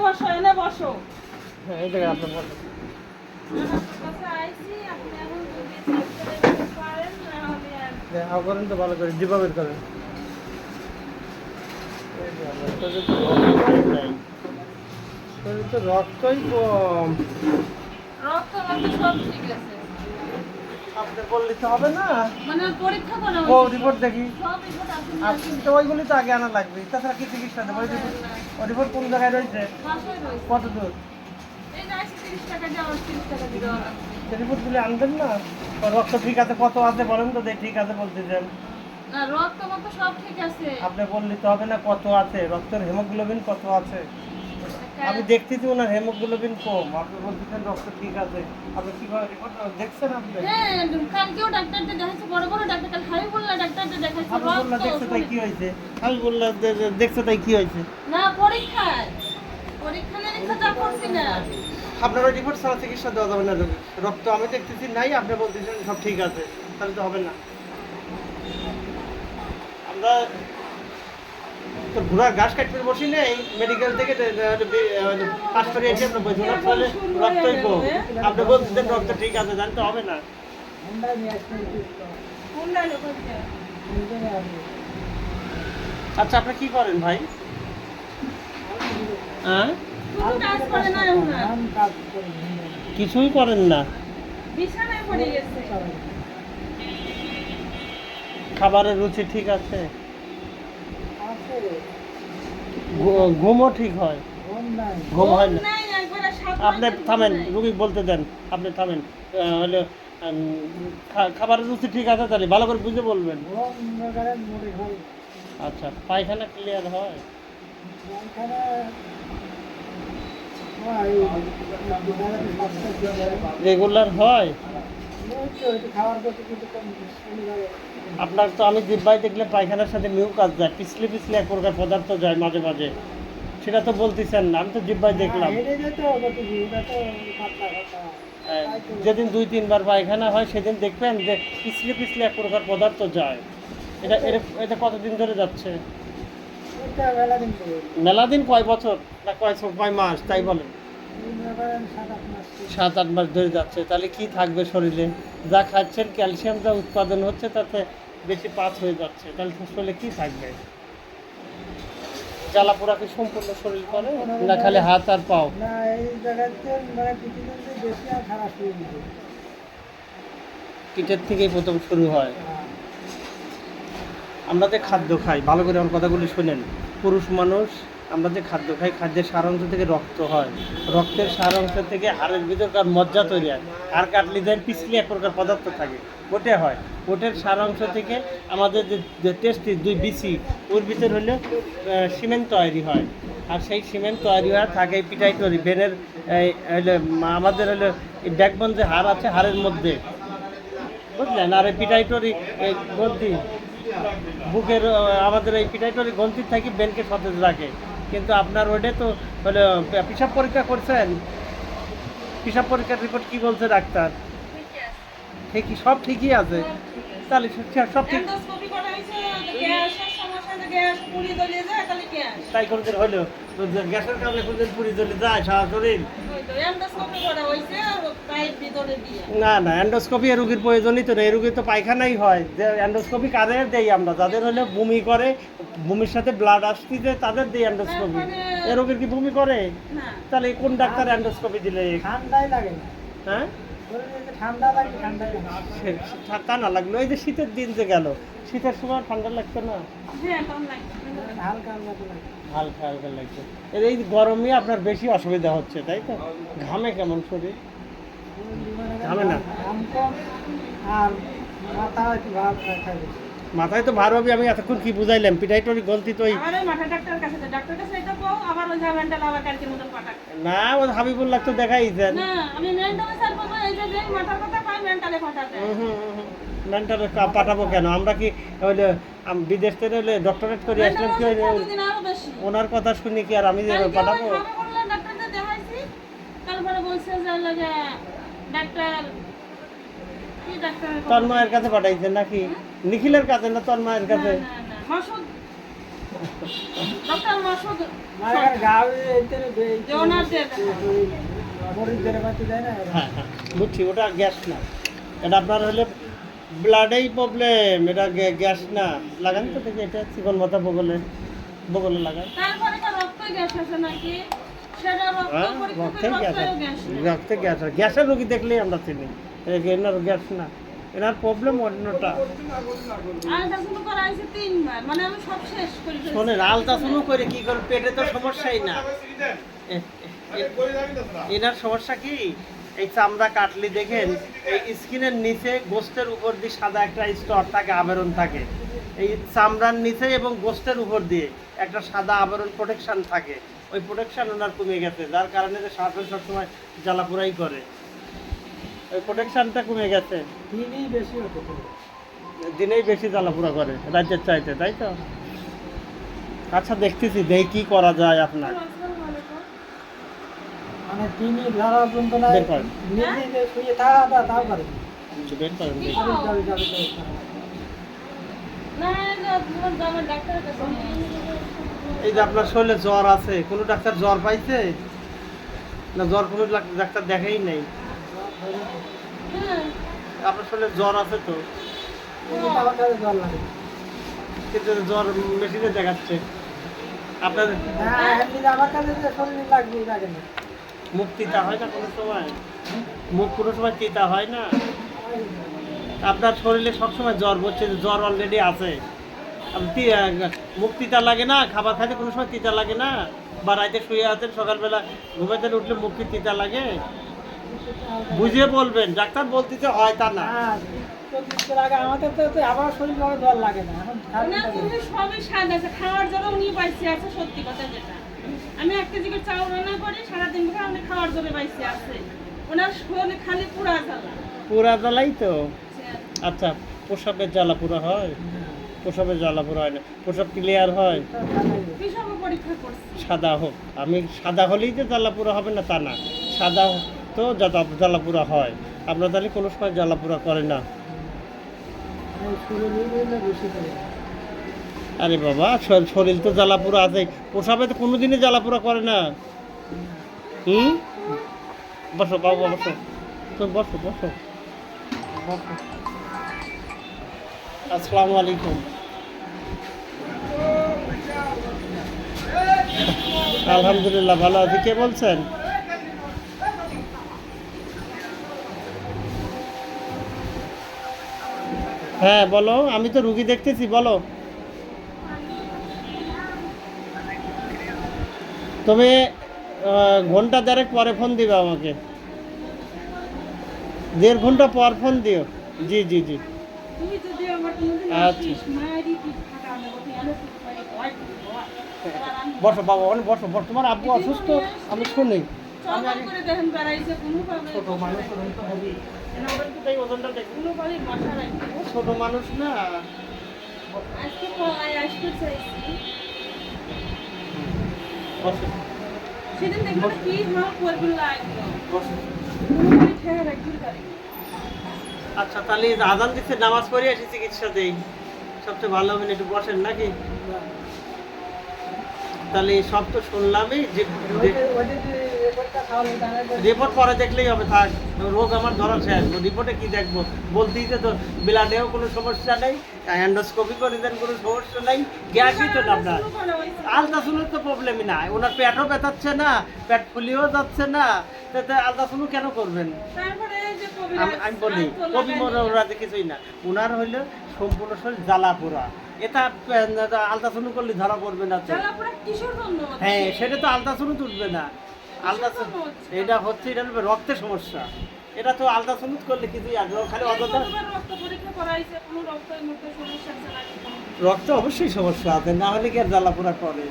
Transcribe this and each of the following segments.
বসো, এনে বসো। হ্যাঁ এই জায়গায় আপনি বলেন। করেন তো ভালো করে জিভা বের করেন। এই যে আমার শরীরে তো রক্তই নাই, শরীরে তো রক্তই কম। রক্ত সব ঠিক আছে, আপনি বললে তো হবে না। মানে পরীক্ষা করা ও হয়েছে, রিপোর্ট দেখি। সব রিপোর্ট আপনি তো ওইগুলি তো আগে আনা লাগবে, তাছাড়া কি চিকিৎসা দেবো? ওই রিপোর্ট কোন জায়গায় রয়েছে? বাসায় রয়েছে। কত দূর? এই যে 30 টাকা দিয়ে আমার 30 টাকা দিয়ে দেওয়া লাগবে। রিপোর্টগুলি আনবেন না? রক্ত ঠিক আছে, কত আছে বলেন তো, ঠিক আছে বলতেছেন। না রক্ত মত সব ঠিক আছে। আপনি বললে তো হবে না কত আছে, রক্তের হেমোগ্লোবিন কত আছে। আমি দেখতেছি ওনার হেমোগ্লোবিন কম, আপনি বলতেছেন রক্ত ঠিক আছে। আপনি কিভাবে রিপোর্ট দেখছেন? আপনি হ্যাঁ কালকেও ডাক্তারদের দেখাইছে, বড় বড় ডাক্তার, কাল হাবিবুল্লাহ ডাক্তারদের দেখাইছে। আপনি বললেন রক্ত দেখছো তাই কি হয়েছে? আমি বললাম দেখছো তাই কি হয়েছে? না পরীক্ষায়, পরীক্ষা নিরীক্ষা যা করছি না। আপনার ওই রিপোর্ট ছাড়া চিকিৎসা দেওয়া যাবে না রোগীর। রক্ত আমি দেখতেছি নাই, আপনি বলতেছেন সব ঠিক আছে, তাহলে তো হবে না। আমরা তো ঘোড়ার ঘাস কাটতে বসি নেই, মেডিকেল থেকে পাস করে এসে আমরা বলছি ওনার ফলে রক্তই কম। আপনি বলতেছেন রক্ত ঠিক আছে, জানতে হবে না। আচ্ছা আপনি কি করেন ভাই? হ্যাঁ কোনো কাজ করে না এখন আর। কিছুই করেন না, বিছানায় পড়ে গেছে। খাবারের রুচি ঠিক আছে, ঘুমও ঠিক হয়? ঘুম হয় না? নাই, একবারে সাত আপনি মাসের থামেন, ঘুম নাই। রুগী বলতে দেন, আপনি থামেন। হলো খাবারের রুচি ঠিক আছে, তাহলে ভালো করে বুঝে বলবেন। আচ্ছা পায়খানা ক্লিয়ার হয়? রেগুলার হয়? আপনার তো আমি জিব্বাই দেখলে পায়খানার সাথে মিউকাস যায়, পিছলে পিছলে এক প্রকার পদার্থ যায় মাঝে মাঝে, সেটা তো বলতেছেন না, আমি তো জিব্বাই দেখলাম। যেদিন 2-3 বার পায়খানা হয় সেদিন দেখবেন যে পিছলে পিছলে এক প্রকার পদার্থ যায়। এটা এটা কতদিন ধরে যাচ্ছে? মেলা দিন? কয় বছর না কয় মাস তাই বলেন? 7-8 মাস ধরে যাচ্ছে। তাহলে কি থাকবে শরীরে? যা খাচ্ছেন, ক্যালসিয়াম যা উৎপাদন হচ্ছে তাতে বেশি পাত হয়ে যাচ্ছে, তাহলে শরীরে কি থাকবে? জ্বালা পোড়া কি সম্পূর্ণ শরীর করে না খালি হাত আর পাও? পিঠের থেকেই প্রথম শুরু হয়। আমরা যে খাদ্য খাই, ভালো করে আমার কথাগুলি শোনেন। পুরুষ মানুষ আমরা যে খাদ্য খাই, খাদ্যের সার অংশ থেকে রক্ত হয়, রক্তের সার অংশ থেকে হাড়ের ভিতরকার মজ্জা তৈরি হয়, হাড় কাটলে দেয় পিছলে এক প্রকার পদার্থ থাকে, ওটে হয়। ওটের সার অংশ থেকে আমাদের যে টেস্টি 2 বিসি, ওর ভিতর হলে সিমেন্ট তৈরি হয়, আর সেই সিমেন্ট তৈরি হয়ে থাকে পিটাইটরি ব্রেনের হলে আমাদের হলো এই ব্যাকবোন যে হাড় আছে হাড়ের মধ্যে, বুঝলেন? আর এই পিটাইটরি গ্রন্থি বুকের আমাদের এই পিটাইটরি গ্রন্থি থেকে ব্রেনকে সতেজ রাখে। কিন্তু আপনার ওইটা তো হলো পেশাব পরীক্ষা করছেন? পেশাব পরীক্ষার রিপোর্ট কি বলছে ডাক্তার? ঠিকই, সব ঠিকই আছে, তাহলে সব ঠিক। এন্ডোস্কোপি করা হয়েছে, গ্যাসের সমস্যা, গ্যাস পুরি জ্বলে যায়, তাহলে গ্যাস। তাই করতে হলো গ্যাসের কারণে কোনদিন পুরি জ্বলে যায় সারা শরীর? এন্ডোস্কোপি করা হয়েছে পাইপ ভিতরে দিয়ে। না না, এন্ডোস্কোপি এর রোগীর প্রয়োজনই তো না, এই রোগী তো পায়খানাই হয়। যে এন্ডোস্কোপি কাদের দেই আমরা? যাদের হলে বমি করে, বমির সাথে ব্লাড আসতেছে তাদের দেই এন্ডোস্কোপি। এ রোগীর কি বমি করে? না। তাহলে কোন ডাক্তার এন্ডোস্কোপি দিলে? ঠান্ডাই লাগে না। হ্যাঁ ঠান্ডা লাগে, ঠান্ডাই লাগে। তা না লাগলো, এই যে শীতের দিন যে গেল, শীতের সময় ঠান্ডা লাগতো না? হ্যাঁ কম লাগছে। হালকা হালকা লাগে। হালকা হালকা লাগছে। এই গরমে আপনার বেশি অসুবিধা হচ্ছে, তাই তো? ঘামে কেমন শরীর? ঘামে না? ঘাম কম আর মাথা একটু ভাব খায় বেশি। মাথায় তো ভার হবে, আমি এতক্ষণ কি বুঝাইলাম? পিটাইটরি গ্রন্থি তো আবার ওই মাথা ডাক্তার কাছে যায়, ডাক্তার কাছে এটা কও, আবার ওই জামেন্টাল আবার কালকের মতন পাঠাক। না, ও হাবিবুল্লাহ তো দেখাই দেন। না আমি মেন্টালে স্যার বলবো, এই যে যেই মাথার কথা পাই মেন্টালে পাঠাতে। মেন্টাল পাঠাবো কেন? আমরা কি হইলে বিদেশ থেকে হলে ডক্টরেট করে আসলাম কি হইলে দিন আরো বেশি। ওনার কথা শুনি কি আর আমি যে পাঠাবো? আমি বললাম ডাক্তারদের দেখাইছি, তারপরে বলছে যে লাগে ডাক্তার কি ডাক্তার তন্ময়ের কাছে পাঠাইছেন নাকি? নিখিলের কাছে না তন্ময়ের কাছে? না মাসুদ ডক্টর মাসুদ মায়ের গাও এইতে যে ওনাদের মরিচ ধরে বাঁচতে যায় না এরা। হ্যাঁ হ্যাঁ বুঝছি, ওটা গ্যাস না, এটা আপনার হলে ব্লাডেই প্রবলেম, এটা গ্যাস না। লাগান তো দেখি, এটা চিকন মাথা বগলে বগলে লাগান। তারপরে তো রক্ত গ্যাস আছে নাকি, সেটা রক্ত হ্যাঁ পরীক্ষা রক্তে করে গ্যাস রক্তেও আছে, গ্যাস নেই। রক্তে গ্যাস আছে, গ্যাসের রোগী দেখলেই আমরা চিনি। এনার গ্যাস না, এনার প্রবলেম অন্যটা। আলট্রাসাউন্ড করাইছে 3 বার, মানে আমি সব শেষ করে ফেলছি। শোনেন, আলট্রাসাউন্ড করে কি করে, পেটে তো সমস্যাই না। এনার সমস্যা কি, এই চামড়া কাটলি দেখেন, এই স্কিনের নিচে গোস্তের উপর দিয়ে সাদা একটা স্তর থাকে, আবরণ থাকে। এই চামড়ার নিচে এবং গোস্তের উপর দিয়ে একটা সাদা আবরণ প্রোটেকশন থাকে, ওই প্রোটেকশন ওনার কমে গেছে, যার কারণে যে শ্বাস সবসময় জ্বালাপোড়াই করে। ওই প্রোটেকশনটা কমে গেছে, দিনই বেশি হতে পারে। দিনেই বেশি জ্বালাপোড়া করে রাজ্যের চাইতে, তাই তো? আচ্ছা দেখতেছি, দেখি কি করা যায় আপনার। আসসালামু আলাইকুম। মানে তিনি ধরা পর্যন্ত না বের করেন। নিজে শুয়ে থাকা তাও পারে বের করেন দেখি। না, আমার ডাক্তারের কাছে নিয়ে এই যে আপনার শরীরে জ্বর আছে, কোনো ডাক্তার জ্বর পাইছে না? জ্বর কোনো ডাক্তার দেখাই নাই। হ্যাঁ, আপনার শরীরে জ্বর আছে তো, আমার কাছে জল লাগে কিন্তু জ্বর মেশিনে দেখাচ্ছে। আপনার হ্যাঁ এমনি আমার কাছে যে শরীর লাগবে লাগে না মুখ তিতা হয় না কোনো সময়? মুখ কোনো সময় তিতা হয় না? আপনার শরীরে সবসময় জ্বর বলছে, জ্বর অলরেডি আছে। মুখ তিতা লাগে না? খাবার খাইতে কোনো সময় তিতা লাগে না? বা রাতে শুয়ে আছেন, সকালবেলা ঘুমাইতে উঠলে মুখ কি তিতা লাগে? বুঝিয়ে বলবেন, ডাক্তার বলতেছে হয় তা না। হ্যাঁ আগে আমাদের তো আবার শরীর ভাবে জল লাগে না এখন ওনার কিন্তু সবই স্বাদ আছে, খাওয়ার জন্য উনি বাইসে আছে, সত্যি কথা যেটা। আমি 1 কেজি করে চাউল রান্না করি, সারাদিন ধরে উনি খাওয়ার জন্য বাইসে আছে। ওনার শরীরে খালি পুরা জ্বালা। পুরা জ্বালাই তো। আচ্ছা, প্রসাবের জ্বালা পুরা হয়? প্রসাবের জ্বালা পুরা হয় না, প্রসাব ক্লিয়ার হয়, বিষম পরীক্ষা করছি। সাদা হোক। আমি সাদা হলেই যে জ্বালা পুরা হবে না তা না, সাদা তো জ্বালা পুরা হয়। আপনার তাহলে কোনো সময় জ্বালা পুরা করে না? বেশি করে আরে বাবা, শরীর তো জ্বালা পুরা আছে, প্রসাবে তো কোনোদিনই জ্বালা পুরা করে না। হুম, বসো বাবু, বসো তো, বসো বসো বসো। আসসালামু আলাইকুম। আলহামদুলিল্লাহ ভালো আছি। কে বলছেন? হ্যাঁ বলো, আমি তো রুগী দেখতেছি, বলো। তুমি ঘন্টা 1.5 পরে ফোন দিবে আমাকে, 1.5 ঘন্টা পর ফোন দিও। জি জি জি, তুমি যদি আমার কোনোদিন আচ্ছা। আসিস, মায়েরই কি থাকা আমি বলি, এনে তুই পারি, ভয় করবি, ভয়। এবার আমি বসো বাবা, বসো বসো, তোমার আব্বু অসুস্থ, আমি শুনি। আমি চকর আগে করে দেখেন বেড়াইছে, কোনোভাবে ছোট মানুষ ওজন তো হবেই। এনা ওদের তো তাই ওজনটা দেখুন, কোনোভাবে বসা রাখি। ছোট মানুষ না। আজকে পড়ায় আসতে চাইছি, বসো সেদিন দেখলাম কি হাল করবে লাগলো, বসো। কোনোভাবে ঠেয়া রাখতে পারি। আচ্ছা তাহলে আজান দিচ্ছে, নামাজ পড়ে আসি, চিকিৎসা দেই, সবচেয়ে ভালো হবে না? একটু বসেন নাকি? তাহলে সব তো শুনলামই, যে রিপোর্ট পরে দেখলেই হবে, থাক। রোগ আমার ধরা শেষ, রিপোর্টে কি দেখবো? বলতেই তো ব্লাডেও কোনো সমস্যা নেই, অ্যান্ডোস্কোপি করে দেন, কোনো সমস্যা নেই, গ্যাসই তো না আপনার। আলট্রাসাউন্ডের তো প্রবলেমই না, ওনার পেটও ব্যথাচ্ছে না, পেট ফুলিয়েও যাচ্ছে না, তাতে আলট্রাসাউন্ড কেন করবেন? তারপরে এই যে আমি বলি, কবি ওরা কিছুই না, ওনার হইলো সম্পূর্ণ শরীর জ্বালা পোড়া। এটা আলট্রাসাউন্ড করলে ধরা পড়বে না তো। জ্বালাপোড়া কিসের জন্য হচ্ছে? হ্যাঁ, সেটা তো আলট্রাসাউন্ড উঠবে না। আলট্রাসাউন্ড এটা হচ্ছে, এটা হলো রক্তের সমস্যা। এটা তো আলট্রাসাউন্ড করলে কিছুই আসবে, খালি অযথা। কতবার রক্ত পরীক্ষা করাইছে, কোনো রক্তের মধ্যে সমস্যা আছে নাকি? রক্ত অবশ্যই সমস্যা আছে, না হলে কি আর জ্বালাপোড়া করে?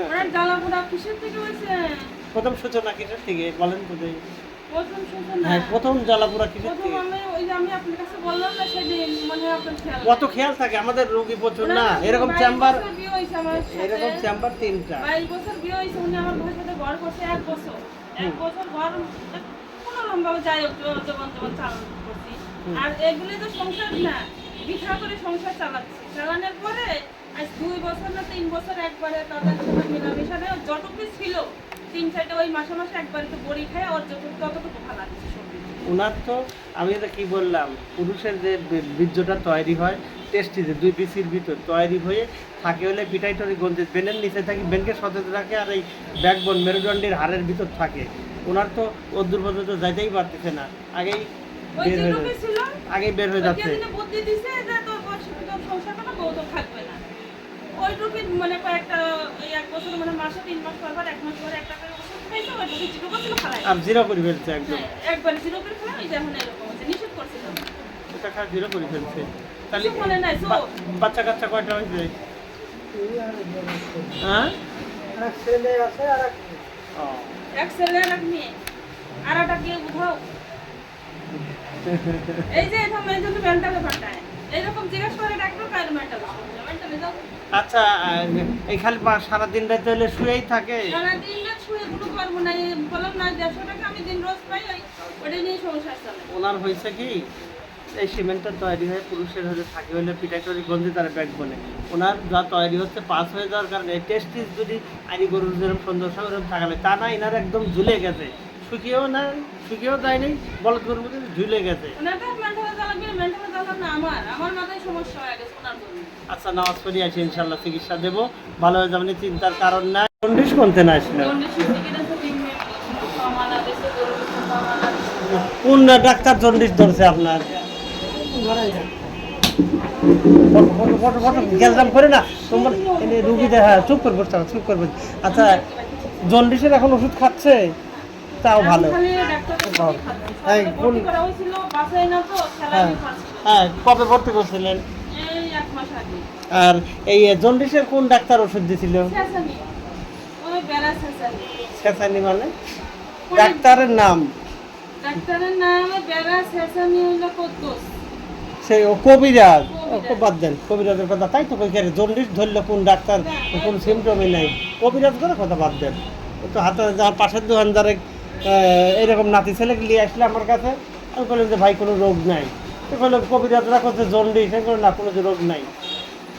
ওনার জ্বালাপোড়া কিসের থেকে হয়েছে? প্রথম সূচনা কিসের থেকে বলেন তো দেখি? প্রথম সূচনা। হ্যাঁ, প্রথম জ্বালাপোড়া কিসের প্রথম থেকে? আমি আপনার কাছে বললাম না সেদিন, মনে হয় আপনার খেয়াল কত খেয়াল থাকে আমাদের রোগী প্রচুর না, এরকম চেম্বার, বিয়ে হয়েছে আমার সাথে। এরকম চেম্বার 3টা। 22 বছর বিয়ে হয়েছে, উনি আমার ভাইয়ের সাথে ঘর করছে 1 বছর। 1 বছর ঘর কোনো রকমভাবে যাই হোক জীবন চালন করছি। আর এগুলি তো সংসার না, বিঘা করে সংসার চালাচ্ছি। চালানোর পরে আজ 2 বছর না 3 বছর একবারে তাদের সাথে মেলামেশা নেই, যতটুকু ছিল 3-4টা ওই মাসে মাসে একবারে তো বড়ি খায়, ওর ততটুকু ভালো লাগছে সবজি। ওনার তো আমি এটা কি বললাম, পুরুষের যে বীর্যটা তৈরি হয় টেস্টিতে 2 পিসির ভিতর তৈরি হয়ে থাকে হলে পিটাইটরি গন্ধে বেনের নিচে থাকি, বেনকে সতেজ রাখে, আর এই ব্যাকবোন মেরুদণ্ডের হাড়ের ভিতর থাকে। ওনার তো অদূর পর্যন্ত যাইতেই পারতেছে না, আগেই ওই বের হয়ে যেটুকু যাচ্ছে, ছিল আগেই বের হয়ে যাচ্ছে। ওই বুদ্ধি দিছে যে তোর বয়সে তোর সংসার কোনো বউ তো থাকবে না, ওইটুকু মানে কয়েকটা ওই 1 বছর মানে মাসে 3 মাস পর পর 1 মাস পরে একটা করে ওষুধ খাইছে, ওইটুকু যেটুকু ছিল খালাই আর জিরো করে ফেলছে একদম, একবারে জিরো করে খাই, ওই যে এখন এরকম হচ্ছে, নিষেধ করছিল। ওটা খা জিরো করে ফেলছে। তাহলে কিছু মনে নাই, বাচ্চা কাচ্চা কয়টা হয়েছে? এই আর এক জন আছে। হ্যাঁ, আর এক ছেলে আছে আর এক মেয়ে। ও এক ছেলে আর এক মেয়ে, আর একটা কে বুঝাও। এই যে এরকম এই জন্য মেন্টালে পাঠায়, এইরকম জিজ্ঞেস করে ডাক্তার কার মেন্টালে যাও। আচ্ছা, এই খালি সারাদিন রাত হলে শুয়েই থাকে? সারাদিন না শুয়ে কোনো কর্ম নাই, বললাম না 150 টাকা আমি দিন রোজ পাই, ওটা নিয়ে সংসার চলে। ওনার হয়েছে কি, এই সিমেন্টটা তৈরি হয়ে পুরুষের হলে থাকে হলে পিটাইটরি গন্ধে তারা ব্যাগ বলে, ওনার যা তৈরি হচ্ছে পাস হয়ে যাওয়ার কারণে এই টেস্টিস যদি আইনি গরুর যেরকম সুন্দর ওরকম থাকলে, তা না এনার একদম ঝুলে গেছে, শুকিয়েও না, শুকিয়েও যায়নি, বলদ গরুর মধ্যে ঝুলে গেছে। ওনাটা মেন্টালে জ্বালাবে, মেন্টালে জ্বালাব না, আমার মাথায় সমস্যা হয়ে গেছে ওনার জন্য। আচ্ছা, নামাজ পড়ি আছে, ইনশাল্লাহ চিকিৎসা দেবো, ভালো হয়ে যাবেন, চিন্তার কারণ নাই। জন্ডিস কোনতে না আসলে কোন ডাক্তার জন্ডিস ধরছে আপনার? ঘরেই যান। গ্যালজাম করে না তোমার রুগীদের, হ্যাঁ চুপ করে বসতে হবে, চুপ করবে। আচ্ছা, জন্ডিসের এখন ওষুধ খাচ্ছে, তাও ভালো। হ্যাঁ, কোন হ্যাঁ হ্যাঁ কবে ভর্তি করছিলেন? আর এই জন্ডিসের কোন ডাক্তার ওষুধ দিছিল? শেষানি মানে ডাক্তারের নাম? ডাক্তারের নাম বেড়া শেষানি হইলো কুদ্দুস। সেই ও কবিরাজ, ও বাদ দেন কবিরাজের কথা, তাই তো কই জন্ডিস ধরলো কোন ডাক্তার, কোন সিমটমই নাই, কবিরাজ করে কথা বাদ দেন। ও তো হাতে যাওয়ার পাশের দোকানদারে এরকম নাতি ছেলে নিয়ে আসলে আমার কাছে, আমি বললাম যে ভাই কোনো রোগ নাই, তো বললো কবিরাজরা করছে জন্ডিস, না কোনো রোগ নাই।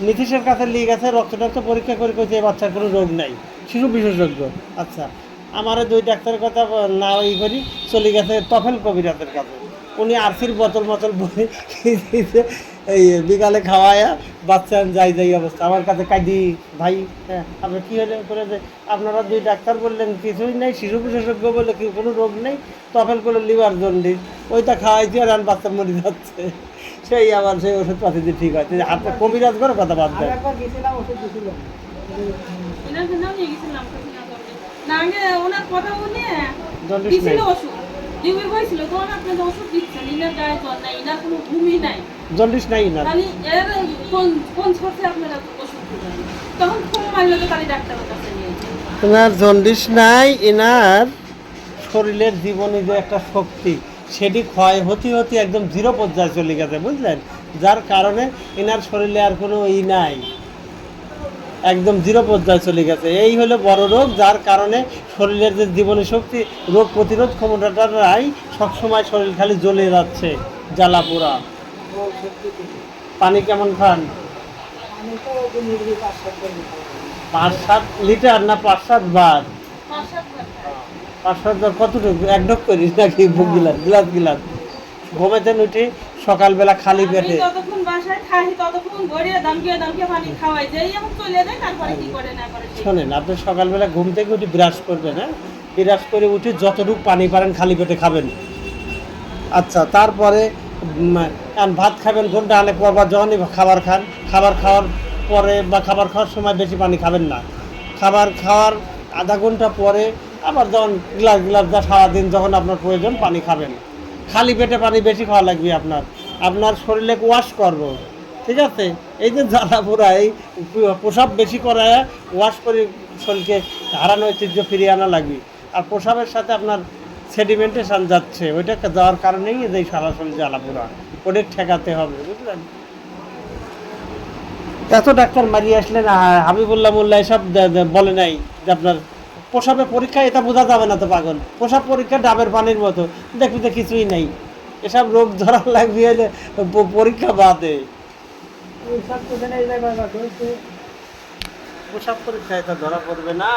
নীতিশের কাছে নিয়ে গেছে, রক্ত পরীক্ষা করে কইছে এই বাচ্চার কোনো রোগ নাই, শিশু বিশেষজ্ঞ। আচ্ছা, আমার 2 ডাক্তারের কথা না ওই করি চলে গেছে তফেল কবিরাজের কাছে, উনি আরসির বোতল বই এই বিকালে খাওয়ায়া বাচ্চা যাই অবস্থা, আমার কাছে কাঁদি, ভাই হ্যাঁ আপনার কী হলে করে যে আপনারা 2 ডাক্তার বললেন কিছুই নেই, শিশু বিশেষজ্ঞ বললে কি কোনো রোগ নেই, তফেল করে লিভার জন্ডিস, ওইটা খাওয়াইছি আর আমার বাচ্চা মরে যাচ্ছে, সেই আবার সেই ওষুধ পাতি দিয়ে ঠিক আছে। হাতে কবিরাজ করে কথা বাদ আমি দেয়। একবার গেছিলাম, ওষুধ দিছিল। এনার নাম নিয়ে গেছিলাম না, আগে ওনার কথা বলে জন্ডিস দিছিল নেই, ওষুধ, ডিউবির হয়েছিল তখন আপনার ওষুধ দিচ্ছেন, ইনার গায়ে জ্বর নাই, ইনার কোনো ঘুমই নাই, জন্ডিস নাই না। তাহলে এর কোন শর্তে আপনারা ওষুধ দিবেন? তখন ফোন মারলে তো তাহলে ডাক্তারের কাছে নিয়ে যেতেন। এনার জন্ডিস নাই, এনার শরীরের জীবনে যে একটা শক্তি সেটি ক্ষয় হতে একদম 0 পর্যায়ে চলে গেছে, বুঝলেন, যার কারণে এনার শরীরে আর কোনো নাই, একদম 0 পর্যায়ে চলে গেছে। এই হলো বড় রোগ, যার কারণে শরীরের যে জীবনী শক্তি, রোগ প্রতিরোধ ক্ষমতাটা নাই, সবসময় শরীর খালি জ্বলে যাচ্ছে, জ্বালা পোড়া। পানি কেমন খান? আমি তো ওই নির্বি 5-7 করে দিতাম। 5-7 লিটার না 5-7 বার? 5-7 বার খায়। 5-7 বার কতটুকু, 1 ঢোক করিস নাকি গিলাস? ঘুমাইতেন উঠি সকালবেলা খালি আমি পেটে? যতক্ষণ বাসায় থাকি ততক্ষণ গড়িয়ে দামকে পানি খাওয়াই, যেই এখন চলে যায় তারপরে কি করে না করে। শোনেন, আপনি সকালবেলা ঘুম থেকে উঠে ব্রাশ করবেন, হ্যাঁ ব্রাশ করে উঠে যতটুকু পানি পারেন খালি পেটে খাবেন। আচ্ছা, তারপরে ভাত খাবেন ঘন্টা আনে পর, বা যখনই খাবার খান, খাবার খাওয়ার পরে বা খাবার খাওয়ার সময় বেশি পানি খাবেন না, খাবার খাওয়ার আধা ঘন্টা পরে আবার যখন গ্লাস যা সারাদিন যখন আপনার প্রয়োজন পানি খাবেন। খালি পেটে পানি বেশি খাওয়া লাগবে, আপনার শরীরে ওয়াশ করব, ঠিক আছে? এই যে জ্বালা পোড়া, এই প্রসাব বেশি করায় ওয়াশ করে শরীরকে হারানো ঐতিহ্য ফিরিয়ে আনা লাগবে। আর প্রসাবের সাথে আপনার সেডিমেন্টেশন যাচ্ছে, ওইটা যাওয়ার কারণেই এই সারা শরীর জ্বালা পোড়া, ওটা ঠেকাতে হবে, বুঝলেন? এত ডাক্তার মারিয়ে আসলেন, হাবিবুল্লাহ মোল্লা এসব বলে নাই যে আপনার প্রসাবের পরীক্ষা, এটা বোঝা যাবে না তো পাগল, প্রসাব পরীক্ষা ডাবের পানির মতো, দেখবি তো কিছুই নেই, এসব রোগ ধরার লাগবে পরীক্ষা বাদে। এইসব তো জানে এই জায়গায় ধরছে পোশাক পরীক্ষায় তো ধরা পড়বে না।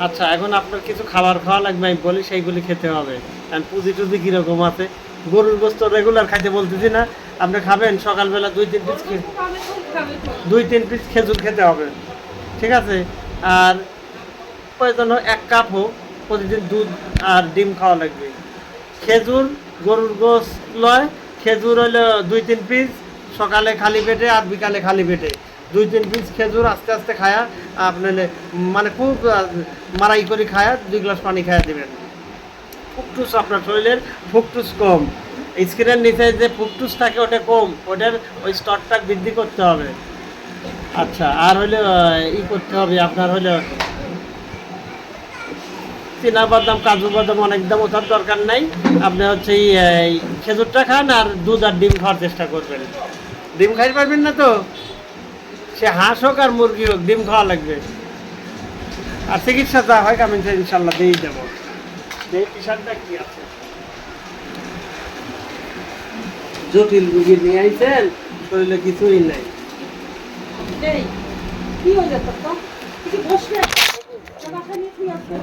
আচ্ছা, এখন আপনার কিছু খাবার খাওয়া লাগবে, আমি বলি সেইগুলি খেতে হবে। আর পুঁজি টুজি কীরকম আছে? গরুর গোস্ত রেগুলার খাইতে বলতেছি না, আপনি খাবেন সকালবেলা 2-3 পিস, খাবে খুব খাবে তো। 2-3 পিস খেজুর খেতে হবে, ঠিক আছে? আর প্রয়োজন 1 কাপ হোক প্রতিদিন দুধ আর ডিম খাওয়া লাগবে। খেজুর, গরুর গোস্ত লয়, খেজুর হইলো 2-3 পিস সকালে খালি পেটে আর বিকালে খালি পেটে 2-3 পিস খেজুর আস্তে আস্তে খায়া আপনি মানে খুব মারাই করে খায়া 2 গ্লাস পানি খায়া দেবেন। ফুকটুস আপনার শরীরের ফুকটুস কম, স্কিনের নিচে যে ফুকটুস থাকে ওটা কম, ওটার ওই স্তরটা বৃদ্ধি করতে হবে। আচ্ছা, আর হইলে করতে হবে আপনার হইলে চীনা বাদাম, কাজু বাদাম অনেক দাম, ওঠার দরকার নাই। আপনি হচ্ছে এই খেজুরটা খান আর দুধ আর ডিম খাওয়ার চেষ্টা করবেন। ডিম খাইতে পারবেন না তো, সে হাঁস হোক আর মুরগি হোক, ডিম খাওয়া লাগবে। আর চিকিৎসা যা হয় আমি ইনশাল্লাহ দিয়েই যাবো। এই পেশারটা কি আছে? জটিল রুগী নিয়ে আইছেন, শরীরে কিছুই নাই। এই, কি হয়ে যেত তো? কিছু বসবে? বাসা নিয়ে শুয়ে আসো।